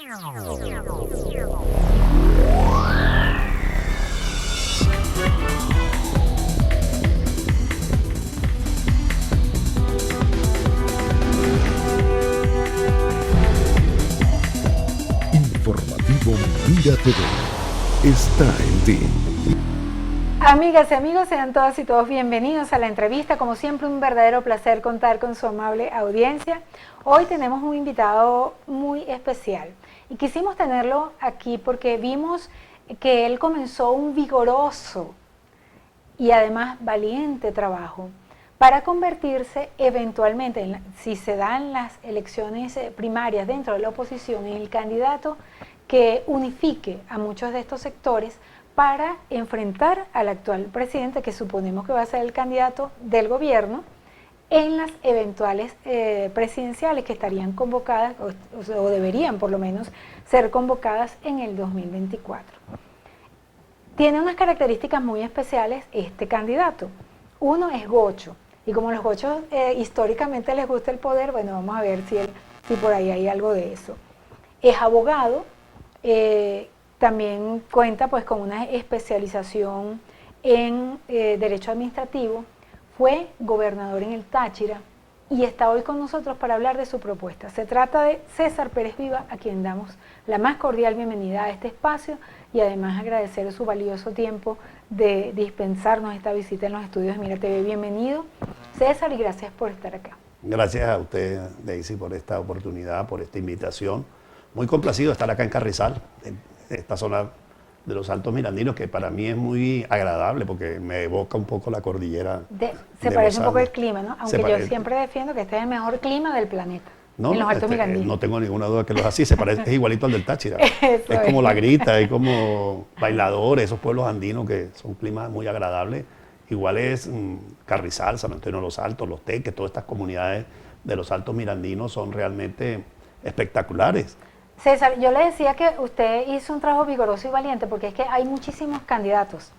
Informativo Mira TV está en ti. Amigas y amigos, sean todas y todos bienvenidos a la entrevista. Como siempre, un verdadero placer contar con su amable audiencia. Hoy tenemos un invitado muy especial y quisimos tenerlo aquí porque vimos que él comenzó un vigoroso y además valiente trabajo para convertirse eventualmente, si se dan las elecciones primarias dentro de la oposición, en el candidato que unifique a muchos de estos sectores para enfrentar al actual presidente, que suponemos que va a ser el candidato del gobierno en las eventuales presidenciales que estarían convocadas, o deberían por lo menos ser convocadas en el 2024. Tiene unas características muy especiales este candidato. Uno es gocho, y como los gochos históricamente les gusta el poder, bueno, vamos a ver si por ahí hay algo de eso. Es abogado, también cuenta pues con una especialización en Derecho Administrativo, fue gobernador en el Táchira y está hoy con nosotros para hablar de su propuesta. Se trata de César Pérez Viva, a quien damos la más cordial bienvenida a este espacio y además agradecer su valioso tiempo de dispensarnos esta visita en los estudios de Mira TV. Bienvenido, César, y gracias por estar acá. Gracias a usted, Daisy, por esta oportunidad, por esta invitación. Muy complacido de estar acá en Carrizal, en esta zona de los Altos Mirandinos, que para mí es muy agradable porque me evoca un poco la cordillera. Se parece un poco el clima, ¿no? Aunque yo siempre defiendo que este es el mejor clima del planeta, en los Altos Mirandinos. No tengo ninguna duda que lo es así, es igualito al del Táchira. Es como La Grita, es como Bailadores, esos pueblos andinos que son climas muy agradables. Igual es Carrizal, San Antonio de los Altos, Los Teques, todas estas comunidades de los Altos Mirandinos son realmente espectaculares. César, yo le decía que usted hizo un trabajo vigoroso y valiente porque es que hay muchísimos candidatos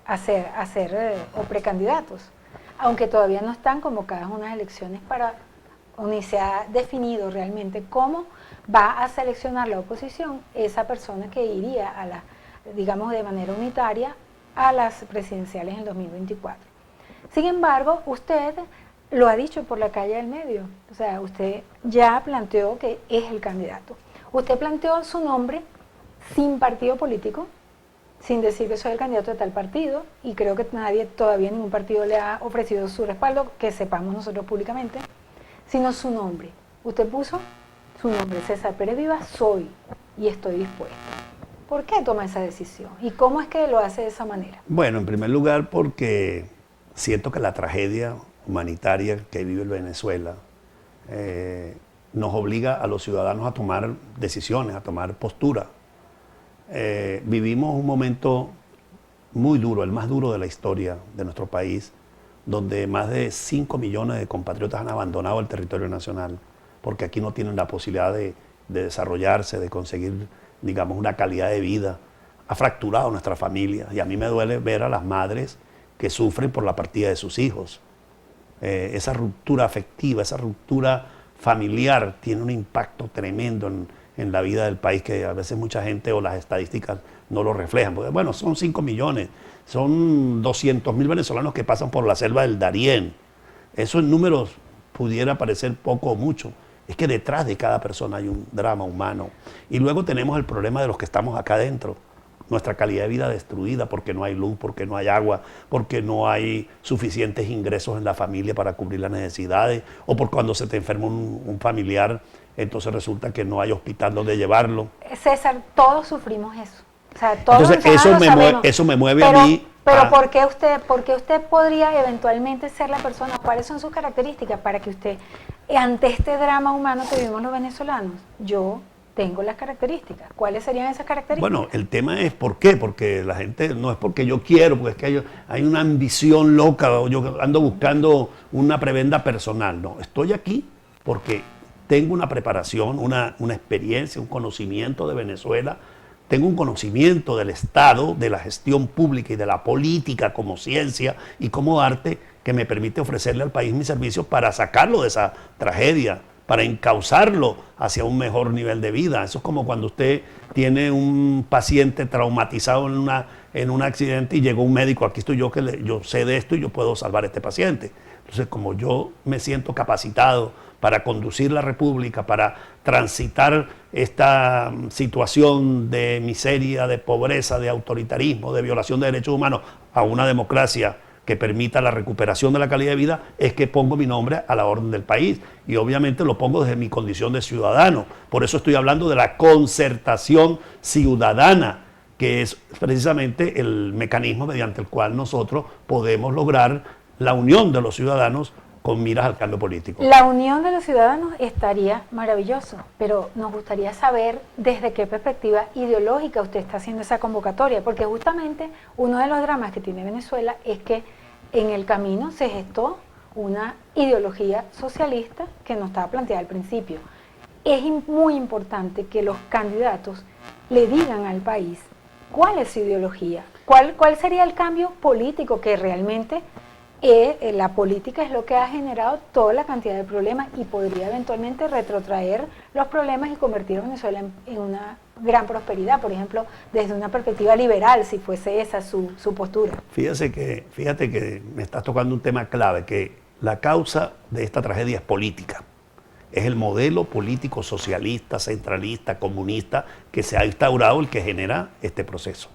a ser o precandidatos, aunque todavía no están convocadas unas elecciones ni se ha definido realmente cómo va a seleccionar la oposición esa persona que iría digamos de manera unitaria a las presidenciales en el 2024. Sin embargo, usted lo ha dicho por la calle del medio, o sea, usted ya planteó que es el candidato. Usted planteó su nombre sin partido político, sin decir que soy el candidato de tal partido, y creo que todavía ningún partido le ha ofrecido su respaldo, que sepamos nosotros públicamente, sino su nombre. Usted puso su nombre, César Pérez Viva, soy y estoy dispuesto. ¿Por qué toma esa decisión? ¿Y cómo es que lo hace de esa manera? Bueno, en primer lugar porque siento que la tragedia humanitaria que vive Venezuela nos obliga a los ciudadanos a tomar decisiones, a tomar postura. Vivimos un momento muy duro, el más duro de la historia de nuestro país, donde más de 5 millones de compatriotas han abandonado el territorio nacional, porque aquí no tienen la posibilidad de desarrollarse, de conseguir, digamos, una calidad de vida. Ha fracturado nuestra familia y a mí me duele ver a las madres que sufren por la partida de sus hijos. Esa ruptura afectiva, esa ruptura familiar tiene un impacto tremendo en la vida del país que a veces mucha gente o las estadísticas no lo reflejan. Porque, bueno, son 5 millones, son 200.000 venezolanos que pasan por la selva del Darién. Eso en números pudiera parecer poco o mucho. Es que detrás de cada persona hay un drama humano. Y luego tenemos el problema de los que estamos acá adentro. Nuestra calidad de vida destruida porque no hay luz, porque no hay agua, porque no hay suficientes ingresos en la familia para cubrir las necesidades, o por cuando se te enferma un familiar, entonces resulta que no hay hospital donde llevarlo. César, todos sufrimos eso. O sea, todos entonces eso me mueve pero, a mí. Pero ¿por qué usted podría eventualmente ser la persona? ¿Cuáles son sus características para que usted, ante este drama humano que vivimos los venezolanos, yo tengo las características? ¿Cuáles serían esas características? Bueno, el tema es ¿por qué? Porque la gente no es porque yo quiero, porque es que hay una ambición loca, o yo ando buscando una prebenda personal. No, estoy aquí porque tengo una preparación, una experiencia, un conocimiento de Venezuela, tengo un conocimiento del Estado, de la gestión pública y de la política como ciencia y como arte que me permite ofrecerle al país mis servicios para sacarlo de esa tragedia. para encauzarlo hacia un mejor nivel de vida. Eso es como cuando usted tiene un paciente traumatizado en un accidente y llegó un médico, aquí estoy yo, yo sé de esto y yo puedo salvar a este paciente. Entonces, como yo me siento capacitado para conducir la República, para transitar esta situación de miseria, de pobreza, de autoritarismo, de violación de derechos humanos a una democracia que permita la recuperación de la calidad de vida, es que pongo mi nombre a la orden del país. Y obviamente lo pongo desde mi condición de ciudadano. Por eso estoy hablando de la concertación ciudadana, que es precisamente el mecanismo mediante el cual nosotros podemos lograr la unión de los ciudadanos con miras al cambio político. La unión de los ciudadanos estaría maravilloso, pero nos gustaría saber desde qué perspectiva ideológica usted está haciendo esa convocatoria, porque justamente uno de los dramas que tiene Venezuela es que en el camino se gestó una ideología socialista que no estaba planteada al principio. Es muy importante que los candidatos le digan al país cuál es su ideología, cuál sería el cambio político que realmente la política es lo que ha generado toda la cantidad de problemas y podría eventualmente retrotraer los problemas y convertir a Venezuela en una gran prosperidad, por ejemplo, desde una perspectiva liberal, si fuese esa su postura. Fíjate que me estás tocando un tema clave, que la causa de esta tragedia es política. Es el modelo político socialista, centralista, comunista que se ha instaurado el que genera este proceso.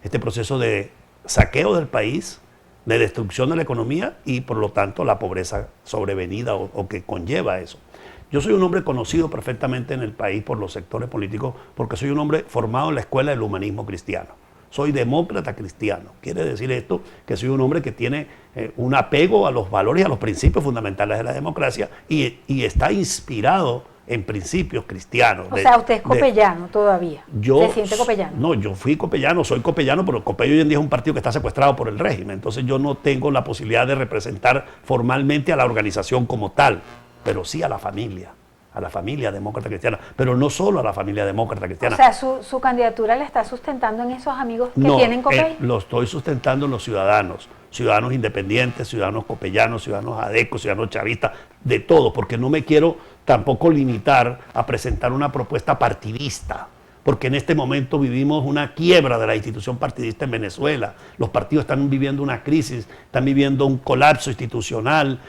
Este proceso de saqueo del país, de destrucción de la economía y por lo tanto la pobreza sobrevenida o que conlleva eso. Yo soy un hombre conocido perfectamente en el país por los sectores políticos porque soy un hombre formado en la escuela del humanismo cristiano. Soy demócrata cristiano. Quiere decir esto que soy un hombre que tiene un apego a los valores y a los principios fundamentales de la democracia y está inspirado en principios cristianos. O sea, usted es copellano todavía. ¿Se siente copellano? No, yo fui copellano, soy copellano, pero Copello hoy en día es un partido que está secuestrado por el régimen. Entonces yo no tengo la posibilidad de representar formalmente a la organización como tal, pero sí a la familia demócrata cristiana, pero no solo a la familia demócrata cristiana. O sea, su candidatura la está sustentando en esos amigos que tienen Copey. Lo estoy sustentando en los ciudadanos independientes, ciudadanos copellanos, ciudadanos adecos, ciudadanos chavistas, de todo, porque no me quiero tampoco limitar a presentar una propuesta partidista, porque en este momento vivimos una quiebra de la institución partidista en Venezuela. Los partidos están viviendo una crisis, están viviendo un colapso institucional,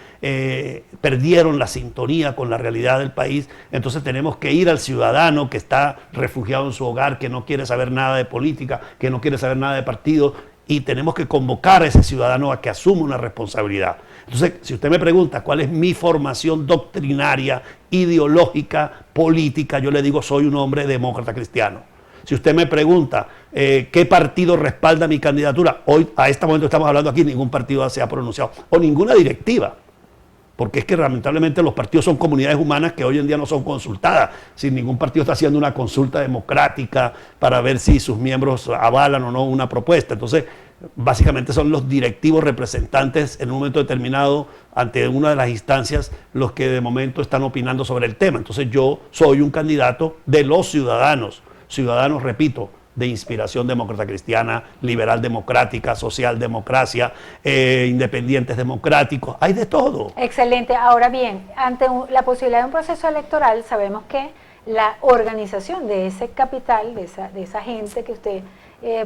perdieron la sintonía con la realidad del país. Entonces tenemos que ir al ciudadano que está refugiado en su hogar, que no quiere saber nada de política, que no quiere saber nada de partidos, y tenemos que convocar a ese ciudadano a que asuma una responsabilidad. Entonces, si usted me pregunta cuál es mi formación doctrinaria, ideológica, política, yo le digo, soy un hombre demócrata cristiano. Si usted me pregunta qué partido respalda mi candidatura, hoy, a este momento estamos hablando aquí, ningún partido se ha pronunciado, o ninguna directiva. Porque es que lamentablemente los partidos son comunidades humanas que hoy en día no son consultadas. Si ningún partido está haciendo una consulta democrática para ver si sus miembros avalan o no una propuesta. Entonces, básicamente son los directivos representantes en un momento determinado ante una de las instancias los que de momento están opinando sobre el tema. Entonces yo soy un candidato de los ciudadanos, repito, de inspiración demócrata cristiana, liberal democrática, social democracia, independientes democráticos, hay de todo. Excelente. Ahora bien, ante la posibilidad de un proceso electoral, sabemos que la organización de ese capital, de esa gente que usted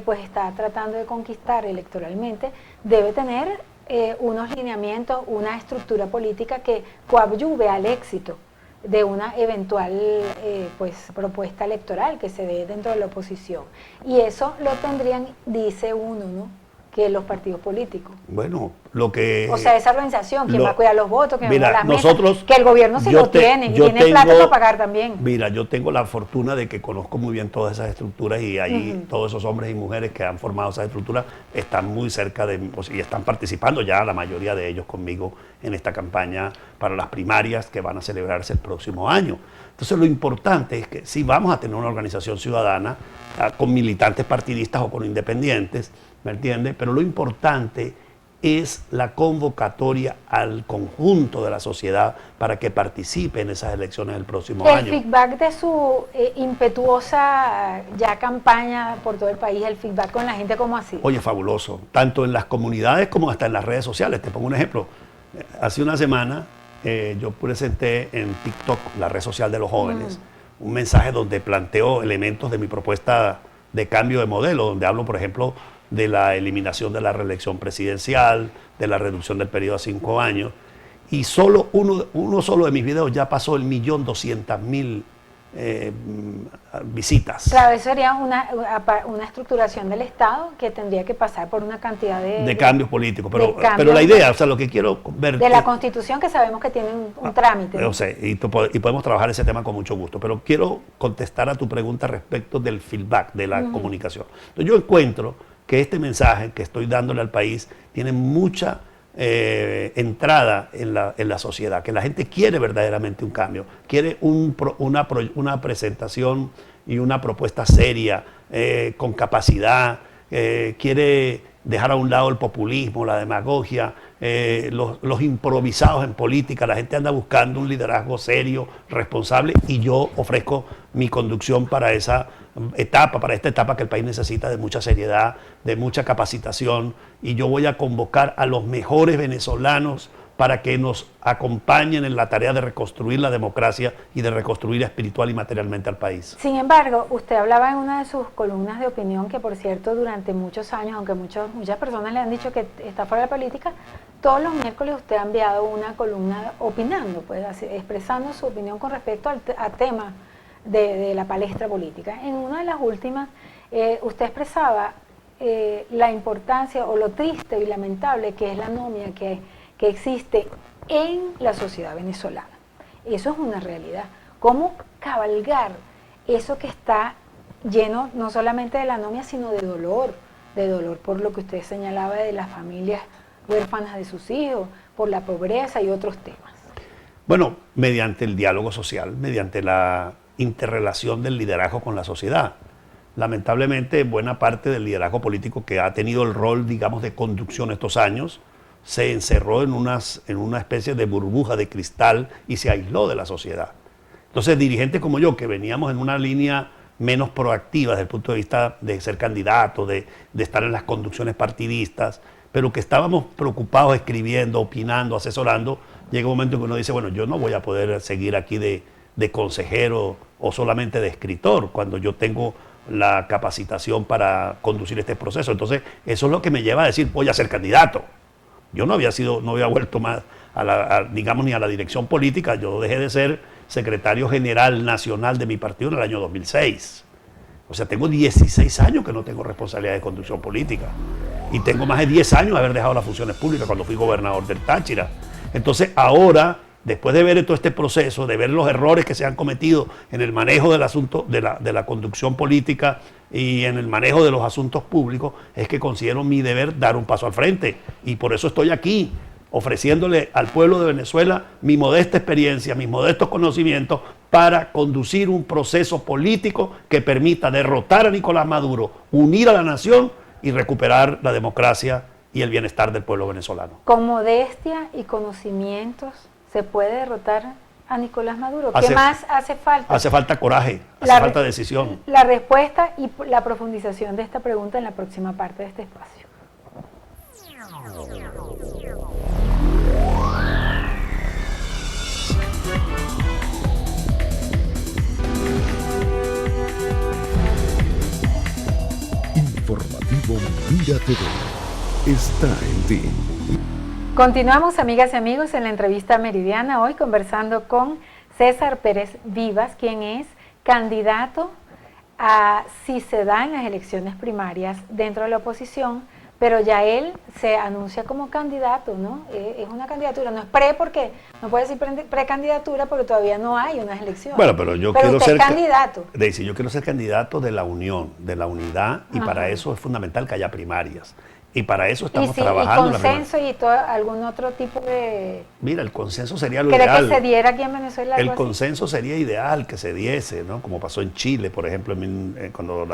pues está tratando de conquistar electoralmente, debe tener unos lineamientos, una estructura política que coadyuve al éxito de una eventual pues propuesta electoral que se dé dentro de la oposición. Y eso lo tendrían, dice uno, ¿no?, que los partidos políticos. Bueno, lo que... O sea, esa organización, ¿quién va a cuidar los votos? ¿Quién va a las nosotros, mesas? Que el gobierno sí lo tiene, y tiene plata para pagar también. Mira, yo tengo la fortuna de que conozco muy bien todas esas estructuras y ahí todos esos hombres y mujeres que han formado esas estructuras están muy cerca de, y están participando ya la mayoría de ellos conmigo en esta campaña para las primarias que van a celebrarse el próximo año. Entonces lo importante es que si vamos a tener una organización ciudadana con militantes partidistas o con independientes, ¿me entiende? Pero lo importante es la convocatoria al conjunto de la sociedad para que participe en esas elecciones del próximo año. El feedback de su impetuosa ya campaña por todo el país, el feedback con la gente, ¿cómo ha sido? Oye, fabuloso, tanto en las comunidades como hasta en las redes sociales. Te pongo un ejemplo. Hace una semana yo presenté en TikTok, la red social de los jóvenes, un mensaje donde planteo elementos de mi propuesta de cambio de modelo, donde hablo, por ejemplo, de la eliminación de la reelección presidencial, de la reducción del periodo a 5 años, y solo uno solo de mis videos ya pasó el 1.200.000 visitas. Claro, eso sería una estructuración del Estado que tendría que pasar por una cantidad de cambios políticos, pero cambios, la idea, o sea, lo que quiero ver... de la Constitución, que sabemos que tiene un trámite, ¿no? Yo sé, y podemos trabajar ese tema con mucho gusto, pero quiero contestar a tu pregunta respecto del feedback, de la comunicación. Entonces, yo encuentro que este mensaje que estoy dándole al país tiene mucha entrada en la sociedad, que la gente quiere verdaderamente un cambio, quiere una presentación y una propuesta seria, con capacidad, quiere dejar a un lado el populismo, la demagogia, los improvisados en política. La gente anda buscando un liderazgo serio, responsable, y yo ofrezco mi conducción para esta etapa que el país necesita de mucha seriedad, de mucha capacitación, y yo voy a convocar a los mejores venezolanos para que nos acompañen en la tarea de reconstruir la democracia y de reconstruir espiritual y materialmente al país. Sin embargo, usted hablaba en una de sus columnas de opinión, que por cierto durante muchos años, aunque muchas personas le han dicho que está fuera de la política, todos los miércoles usted ha enviado una columna opinando, pues expresando su opinión con respecto al tema de la palestra política. En una de las últimas, usted expresaba la importancia o lo triste y lamentable que es la anomia que existe en la sociedad venezolana. Eso es una realidad. ¿Cómo cabalgar eso que está lleno no solamente de la anomia, sino de dolor por lo que usted señalaba de las familias huérfanas de sus hijos, por la pobreza y otros temas? Bueno, mediante el diálogo social, mediante la interrelación del liderazgo con la sociedad. Lamentablemente, buena parte del liderazgo político que ha tenido el rol, digamos, de conducción estos años, se encerró en una especie de burbuja de cristal y se aisló de la sociedad. Entonces, dirigentes como yo, que veníamos en una línea menos proactiva desde el punto de vista de ser candidato, de estar en las conducciones partidistas, pero que estábamos preocupados escribiendo, opinando, asesorando, llega un momento en que uno dice, bueno, yo no voy a poder seguir aquí de consejero o solamente de escritor, cuando yo tengo la capacitación para conducir este proceso. Entonces, eso es lo que me lleva a decir, voy a ser candidato. Yo no había vuelto más digamos, ni a la dirección política. Yo dejé de ser secretario general nacional de mi partido en el año 2006. O sea, tengo 16 años que no tengo responsabilidad de conducción política. Y tengo más de 10 años de haber dejado las funciones públicas cuando fui gobernador del Táchira. Entonces, ahora, después de ver todo este proceso, de ver los errores que se han cometido en el manejo del asunto de la conducción política y en el manejo de los asuntos públicos, es que considero mi deber dar un paso al frente. Y por eso estoy aquí, ofreciéndole al pueblo de Venezuela mi modesta experiencia, mis modestos conocimientos para conducir un proceso político que permita derrotar a Nicolás Maduro, unir a la nación y recuperar la democracia y el bienestar del pueblo venezolano. Con modestia y conocimientos se puede derrotar a Nicolás Maduro. ¿Qué más hace falta? Hace falta coraje, hace falta decisión. La respuesta y la profundización de esta pregunta en la próxima parte de este espacio. Informativo Mira TV está en ti. Continuamos, amigas y amigos, en la entrevista meridiana, hoy conversando con César Pérez Vivas, quien es candidato a, si se dan las elecciones primarias dentro de la oposición, pero ya él se anuncia como candidato, ¿no? Es una candidatura, no es porque no puede decir precandidatura porque todavía no hay unas elecciones. Bueno, pero quiero ser candidato. Daisy, yo quiero ser candidato de la unión, de la unidad, y para eso es fundamental que haya primarias. Y para eso estamos trabajando. ¿Y consenso y algún otro tipo de...? Mira, el consenso sería lo ideal. ¿Cree que se diera aquí en Venezuela? El consenso sería ideal que se diese, ¿no? Como pasó en Chile, por ejemplo, cuando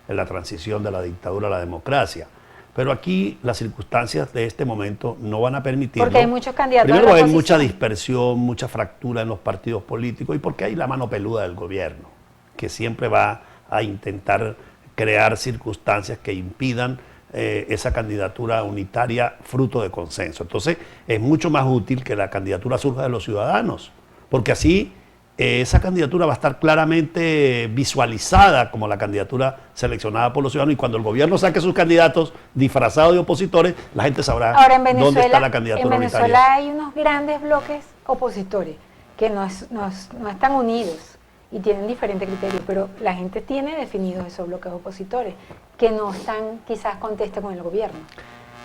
en la transición de la dictadura a la democracia. Pero aquí las circunstancias de este momento no van a permitirlo. Porque hay muchos candidatos. Primero, hay mucha dispersión, mucha fractura en los partidos políticos y porque hay la mano peluda del gobierno, que siempre va a intentar crear circunstancias que impidan esa candidatura unitaria fruto de consenso. Entonces es mucho más útil que la candidatura surja de los ciudadanos, porque así esa candidatura va a estar claramente visualizada como la candidatura seleccionada por los ciudadanos, y cuando el gobierno saque sus candidatos disfrazados de opositores, la gente sabrá dónde está la candidatura unitaria. En Venezuela unitaria. hay unos grandes bloques opositores que no están unidos y tienen diferentes criterios, pero la gente tiene definidos esos bloques opositores que no están, quizás contesta con el gobierno.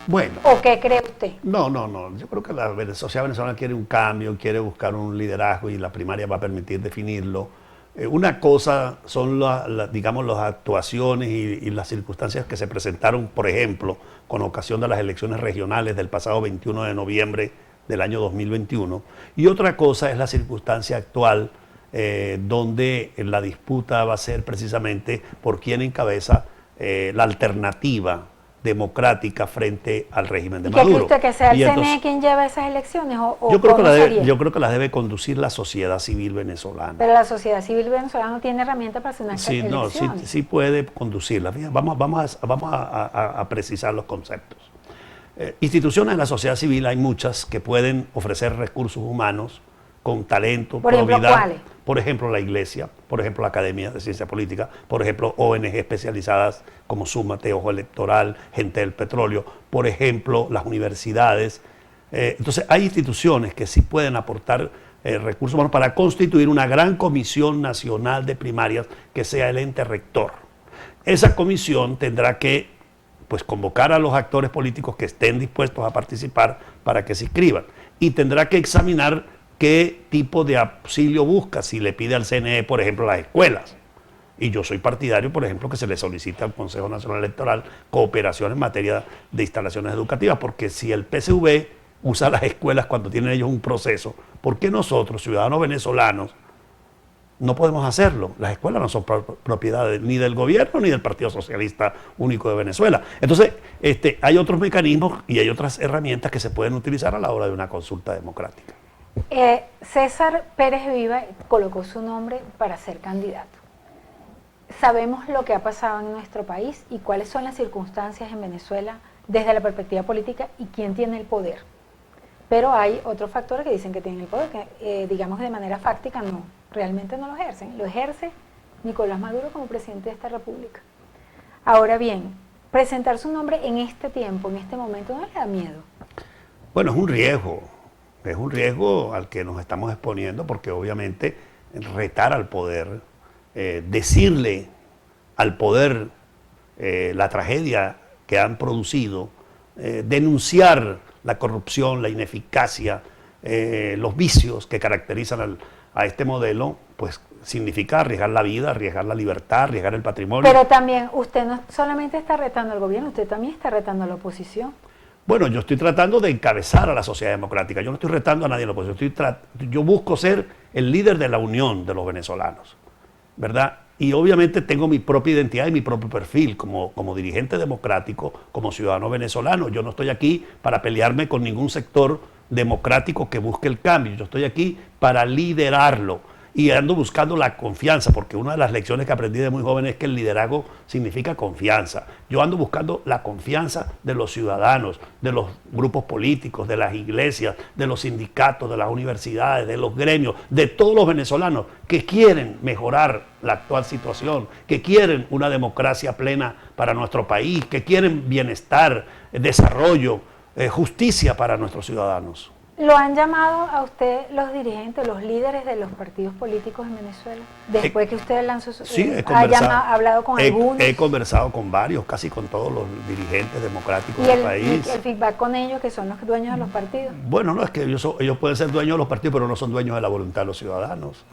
Bueno. ¿O qué cree usted? No. Yo creo que la sociedad venezolana quiere un cambio, quiere buscar un liderazgo, y la primaria va a permitir definirlo. Una cosa son digamos, las actuaciones y las circunstancias que se presentaron, por ejemplo, con ocasión de las elecciones regionales del pasado 21 de noviembre del año 2021. Y otra cosa es la circunstancia actual, donde la disputa va a ser precisamente por quién encabeza la alternativa democrática frente al régimen de Maduro. ¿Qué cree usted, que sea el Y CNE entonces, quien lleva esas elecciones? yo creo que las debe conducir la sociedad civil venezolana. Pero la sociedad civil venezolana no tiene herramientas para hacer unas Sí, elecciones. sí puede conducirla. Fíjate, vamos a precisar los conceptos. Instituciones de la sociedad civil hay muchas que pueden ofrecer recursos humanos con talento, por ejemplo, probidad. ¿cuáles? Por ejemplo, la Iglesia, por ejemplo, la Academia de Ciencia Política, por ejemplo, ONG especializadas como Súmate, Ojo Electoral, Gente del Petróleo, por ejemplo, las universidades. Entonces, hay instituciones que sí pueden aportar recursos humanos para constituir una gran comisión nacional de primarias que sea el ente rector. Esa comisión tendrá que convocar a los actores políticos que estén dispuestos a participar para que se inscriban, y tendrá que examinar qué tipo de auxilio busca, si le pide al CNE, por ejemplo, las escuelas. Y yo soy partidario, por ejemplo, que se le solicite al Consejo Nacional Electoral cooperación en materia de instalaciones educativas, porque si el PSV usa las escuelas cuando tienen ellos un proceso, ¿por qué nosotros, ciudadanos venezolanos, no podemos hacerlo? Las escuelas no son propiedad ni del gobierno ni del Partido Socialista Único de Venezuela. Entonces, hay otros mecanismos y hay otras herramientas que se pueden utilizar a la hora de una consulta democrática. César Pérez Viva colocó su nombre para ser candidato. Sabemos lo que ha pasado en nuestro país y cuáles son las circunstancias en Venezuela desde la perspectiva política y quién tiene el poder. Pero hay otros factores que dicen que tienen el poder, que digamos de manera fáctica realmente no lo ejercen. Lo ejerce Nicolás Maduro como presidente de esta república. Ahora bien, presentar su nombre en este tiempo, en este momento, ¿no le da miedo? Bueno, es un riesgo. Es un riesgo al que nos estamos exponiendo, porque obviamente retar al poder, decirle al poder la tragedia que han producido, denunciar la corrupción, la ineficacia, los vicios que caracterizan a este modelo, pues significa arriesgar la vida, arriesgar la libertad, arriesgar el patrimonio. Pero también usted no solamente está retando al gobierno, usted también está retando a la oposición. Bueno, yo estoy tratando de encabezar a la sociedad democrática. Yo no estoy retando a nadie en la oposición. Yo busco ser el líder de la unión de los venezolanos, ¿verdad? Y obviamente tengo mi propia identidad y mi propio perfil como dirigente democrático, como ciudadano venezolano. Yo no estoy aquí para pelearme con ningún sector democrático que busque el cambio. Yo estoy aquí para liderarlo. Y ando buscando la confianza, porque una de las lecciones que aprendí de muy joven es que el liderazgo significa confianza. Yo ando buscando la confianza de los ciudadanos, de los grupos políticos, de las iglesias, de los sindicatos, de las universidades, de los gremios, de todos los venezolanos que quieren mejorar la actual situación, que quieren una democracia plena para nuestro país, que quieren bienestar, desarrollo, justicia para nuestros ciudadanos. ¿Lo han llamado a usted los dirigentes, los líderes de los partidos políticos en Venezuela? Después que usted lanzó su... Sí, ha hablado con algunos. He conversado con varios, casi con todos los dirigentes democráticos ¿Y del país. ¿Y el feedback con ellos, que son los dueños de los partidos? Bueno, no, es que ellos pueden ser dueños de los partidos, pero no son dueños de la voluntad de los ciudadanos.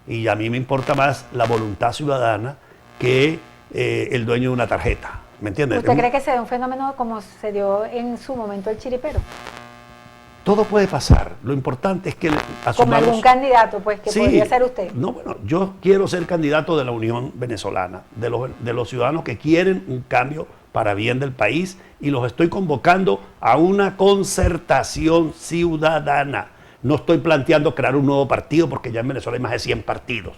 Y a mí me importa más la voluntad ciudadana que el dueño de una tarjeta. ¿Me entiendes? ¿Usted cree que se da un fenómeno como se dio en su momento el chiripero? Todo puede pasar. Lo importante es que asumamos... Con algún candidato, pues, que podría ser usted. No, bueno, yo quiero ser candidato de la Unión Venezolana, de los ciudadanos que quieren un cambio para bien del país, y los estoy convocando a una concertación ciudadana. No estoy planteando crear un nuevo partido, porque ya en Venezuela hay más de 100 partidos.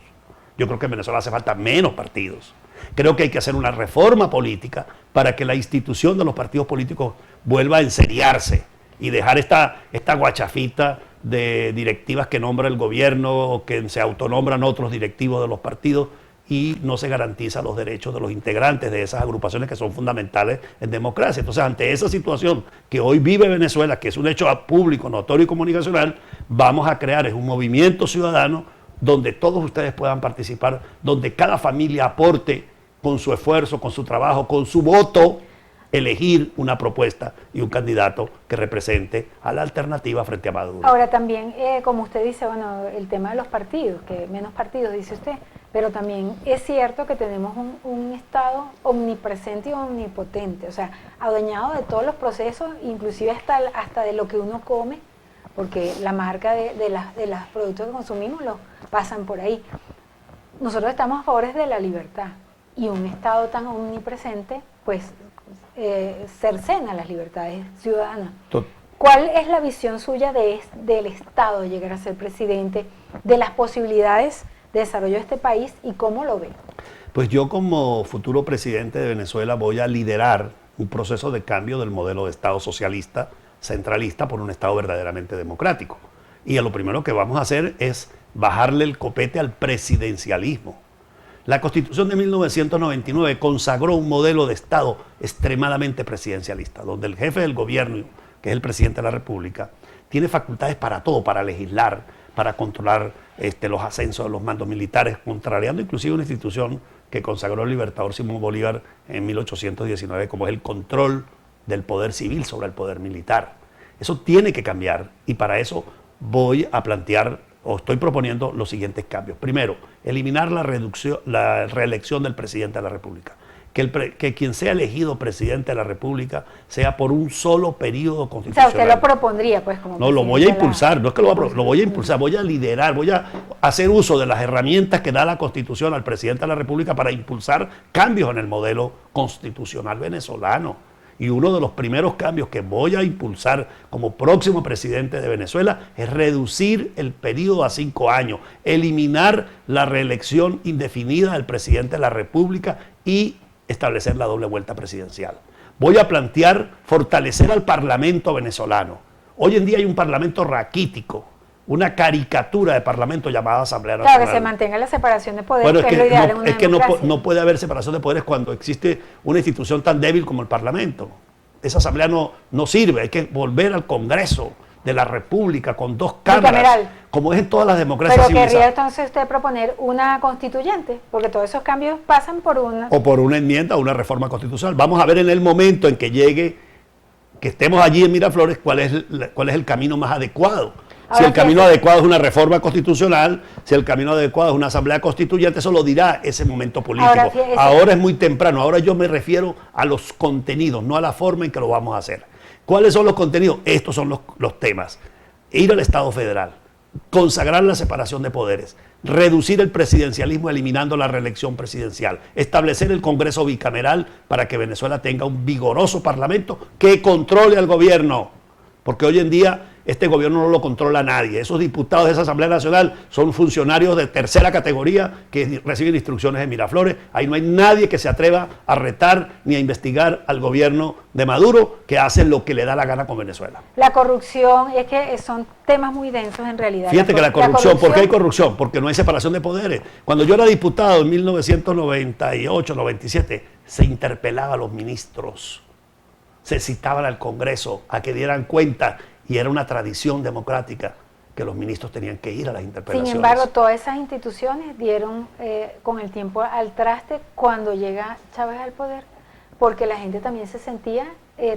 Yo creo que en Venezuela hace falta menos partidos. Creo que hay que hacer una reforma política para que la institución de los partidos políticos vuelva a enseriarse y dejar esta guachafita de directivas que nombra el gobierno o que se autonombran otros directivos de los partidos y no se garantiza los derechos de los integrantes de esas agrupaciones que son fundamentales en democracia. Entonces, ante esa situación que hoy vive Venezuela, que es un hecho público, notorio y comunicacional, vamos a crear un movimiento ciudadano donde todos ustedes puedan participar, donde cada familia aporte con su esfuerzo, con su trabajo, con su voto, elegir una propuesta y un candidato que represente a la alternativa frente a Maduro. Ahora también, como usted dice, bueno, el tema de los partidos, que menos partidos, dice usted, pero también es cierto que tenemos un Estado omnipresente y omnipotente, o sea, adueñado de todos los procesos, inclusive hasta de lo que uno come, porque la marca de los productos que consumimos los pasan por ahí. Nosotros estamos a favor de la libertad, y un Estado tan omnipresente, pues, cercena las libertades ciudadanas. ¿Cuál es la visión suya del Estado de llegar a ser presidente, de las posibilidades de desarrollo de este país y cómo lo ve? Pues yo como futuro presidente de Venezuela voy a liderar un proceso de cambio del modelo de Estado socialista, centralista, por un Estado verdaderamente democrático. Y lo primero que vamos a hacer es bajarle el copete al presidencialismo. La Constitución de 1999 consagró un modelo de Estado extremadamente presidencialista, donde el jefe del gobierno, que es el presidente de la República, tiene facultades para todo, para legislar, para controlar los ascensos de los mandos militares, contrariando inclusive una institución que consagró el libertador Simón Bolívar en 1819, como es el control del poder civil sobre el poder militar. Eso tiene que cambiar, y para eso voy a plantear o estoy proponiendo los siguientes cambios. Primero, eliminar la reelección del presidente de la República. Que quien sea elegido presidente de la República sea por un solo periodo constitucional. O sea, usted lo propondría, pues, como No, lo voy a impulsar, no es que lo voy a impulsar, voy a liderar, voy a hacer uso de las herramientas que da la Constitución al presidente de la República para impulsar cambios en el modelo constitucional venezolano. Y uno de los primeros cambios que voy a impulsar como próximo presidente de Venezuela es reducir el periodo a 5 años, eliminar la reelección indefinida del presidente de la República y establecer la doble vuelta presidencial. Voy a plantear fortalecer al Parlamento venezolano. Hoy en día hay un Parlamento raquítico, una caricatura de Parlamento llamada Asamblea Nacional. Claro, que se mantenga la separación de poderes, bueno, que es lo ideal en una democracia. No puede haber separación de poderes cuando existe una institución tan débil como el Parlamento. Esa Asamblea no sirve, hay que volver al Congreso de la República con 2 cámaras, bicameral, como es en todas las democracias civilizadas. Pero querría entonces usted proponer una constituyente, porque todos esos cambios pasan por una... O por una enmienda o una reforma constitucional. Vamos a ver en el momento en que llegue, que estemos allí en Miraflores, cuál es el camino más adecuado. Si el camino adecuado es una reforma constitucional, si el camino adecuado es una asamblea constituyente, eso lo dirá ese momento político. Ahora es muy temprano, ahora yo me refiero a los contenidos, no a la forma en que lo vamos a hacer. ¿Cuáles son los contenidos? Estos son los temas. Ir al Estado federal, consagrar la separación de poderes, reducir el presidencialismo eliminando la reelección presidencial, establecer el Congreso bicameral para que Venezuela tenga un vigoroso parlamento que controle al gobierno, porque hoy en día este gobierno no lo controla nadie. Esos diputados de esa Asamblea Nacional son funcionarios de tercera categoría que reciben instrucciones de Miraflores. Ahí no hay nadie que se atreva a retar ni a investigar al gobierno de Maduro, que hace lo que le da la gana con Venezuela. La corrupción, es que son temas muy densos en realidad. Fíjate que la corrupción, ¿por qué hay corrupción? Porque no hay separación de poderes. Cuando yo era diputado en 1998, 97, se interpelaba a los ministros, se citaban al Congreso a que dieran cuenta. Y era una tradición democrática que los ministros tenían que ir a las interpelaciones. Sin embargo, todas esas instituciones dieron con el tiempo al traste cuando llega Chávez al poder, porque la gente también se sentía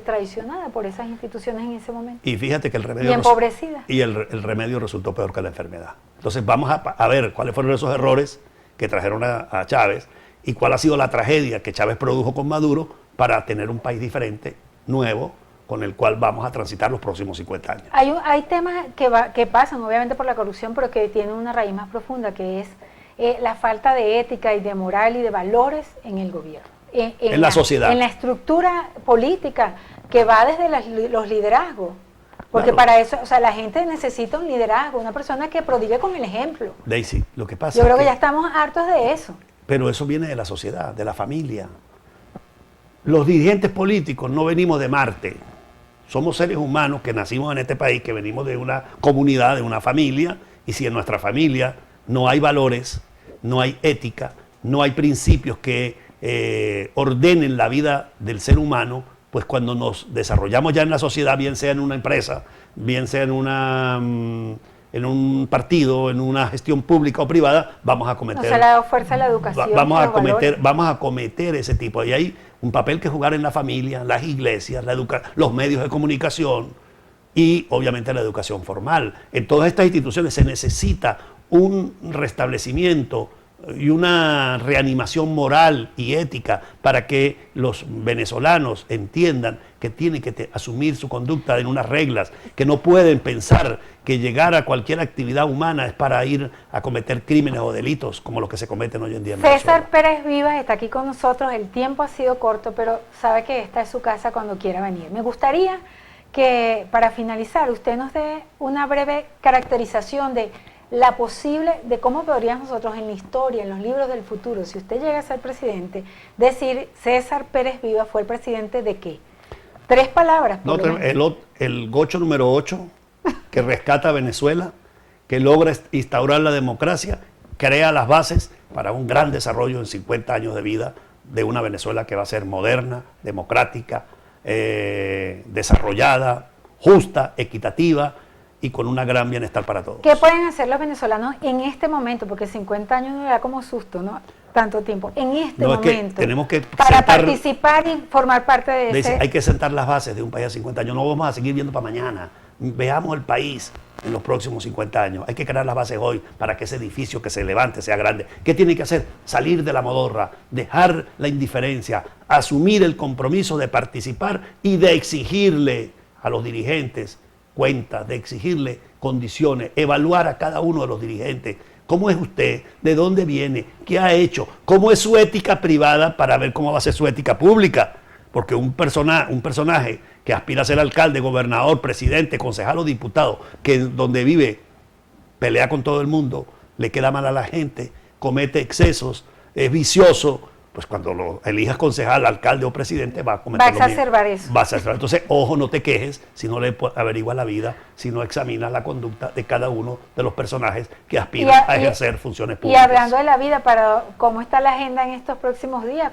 traicionada por esas instituciones en ese momento. Y fíjate que el remedio... Y empobrecida. Y el remedio resultó peor que la enfermedad. Entonces vamos a ver cuáles fueron esos errores que trajeron a Chávez y cuál ha sido la tragedia que Chávez produjo con Maduro para tener un país diferente, nuevo, con el cual vamos a transitar los próximos 50 años. Hay temas que pasan obviamente por la corrupción, pero que tienen una raíz más profunda, que es la falta de ética y de moral y de valores en el gobierno. En la sociedad. En la estructura política que va desde los liderazgos. Porque claro, para eso, o sea, la gente necesita un liderazgo, una persona que prodigue con el ejemplo. Daisy, lo que pasa Yo creo es que ya estamos hartos de eso. pero eso viene de la sociedad, de la familia. Los dirigentes políticos no venimos de Marte. Somos seres humanos que nacimos en este país, que venimos de una comunidad, de una familia, y si en nuestra familia no hay valores, no hay ética, no hay principios que ordenen la vida del ser humano, pues cuando nos desarrollamos ya en la sociedad, bien sea en una empresa, bien sea en un partido, en una gestión pública o privada, vamos a cometer... No se le da fuerza a la educación. Vamos a cometer ese tipo. Y hay un papel que jugar en la familia, las iglesias, los medios de comunicación y obviamente la educación formal. En todas estas instituciones se necesita un restablecimiento y una reanimación moral y ética para que los venezolanos entiendan que tienen que asumir su conducta en unas reglas, que no pueden pensar que llegar a cualquier actividad humana es para ir a cometer crímenes o delitos como los que se cometen hoy en día en Venezuela. César Pérez Vivas está aquí con nosotros, el tiempo ha sido corto, pero sabe que esta es su casa cuando quiera venir. Me gustaría que para finalizar usted nos dé una breve caracterización de la posible, de cómo podríamos nosotros en la historia, en los libros del futuro, si usted llega a ser presidente, decir César Pérez Vivas fue el presidente de qué. 3 palabras. No, el gocho número 8, que rescata a Venezuela, que logra instaurar la democracia, crea las bases para un gran desarrollo en 50 años de vida de una Venezuela que va a ser moderna, democrática, desarrollada, justa, equitativa, y con un gran bienestar para todos. ¿Qué pueden hacer los venezolanos en este momento? Porque 50 años no da como susto, ¿no? Tanto tiempo. En este momento, tenemos que para participar y formar parte de ese... Hay que sentar las bases de un país a 50 años. No vamos a seguir viendo para mañana. Veamos el país en los próximos 50 años. Hay que crear las bases hoy para que ese edificio que se levante sea grande. ¿Qué tiene que hacer? Salir de la modorra, dejar la indiferencia, asumir el compromiso de participar y de exigirle a los dirigentes cuentas, de exigirle condiciones, evaluar a cada uno de los dirigentes. ¿Cómo es usted? ¿De dónde viene? ¿Qué ha hecho? ¿Cómo es su ética privada para ver cómo va a ser su ética pública? Porque un personaje que aspira a ser alcalde, gobernador, presidente, concejal o diputado, que donde vive pelea con todo el mundo, le queda mal a la gente, comete excesos, es vicioso, pues cuando lo elijas concejal, alcalde o presidente va a cometer va a exacerbar eso. Va a exacerbar. Entonces, ojo, no te quejes si no le averiguas la vida, si no examinas la conducta de cada uno de los personajes que aspiran a ejercer funciones públicas. Y hablando de la vida, ¿cómo está la agenda en estos próximos días?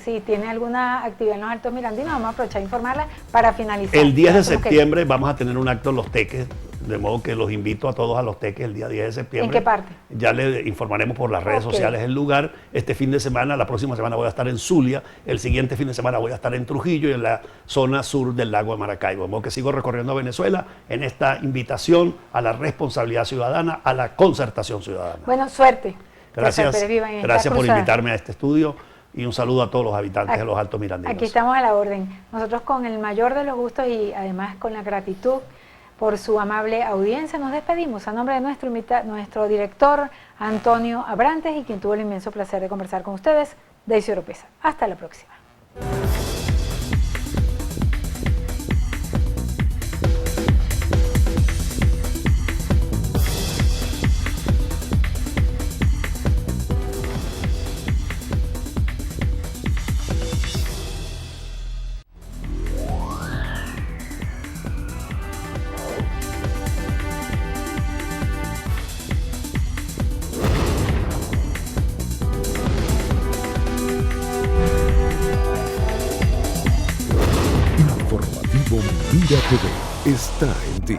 Si tiene alguna actividad en los Altos Mirandinos, vamos a aprovechar a informarla para finalizar. El 10 de septiembre vamos a tener un acto en Los Teques, de modo que los invito a todos a Los Teques el día 10 de septiembre. ¿En qué parte? Ya le informaremos por las redes sociales el lugar. Este fin de semana, la próxima semana voy a estar en Zulia, el siguiente fin de semana voy a estar en Trujillo y en la zona sur del lago de Maracaibo. De modo que sigo recorriendo a Venezuela en esta invitación a la responsabilidad ciudadana, a la concertación ciudadana. Bueno, suerte. Gracias por invitarme a este estudio y un saludo a todos los habitantes de los Altos Mirandinos. Aquí estamos a la orden. Nosotros con el mayor de los gustos y además con la gratitud por su amable audiencia, nos despedimos a nombre de nuestro director Antonio Abrantes y quien tuvo el inmenso placer de conversar con ustedes, Daisy Oropesa. Hasta la próxima. Mira TV está en ti.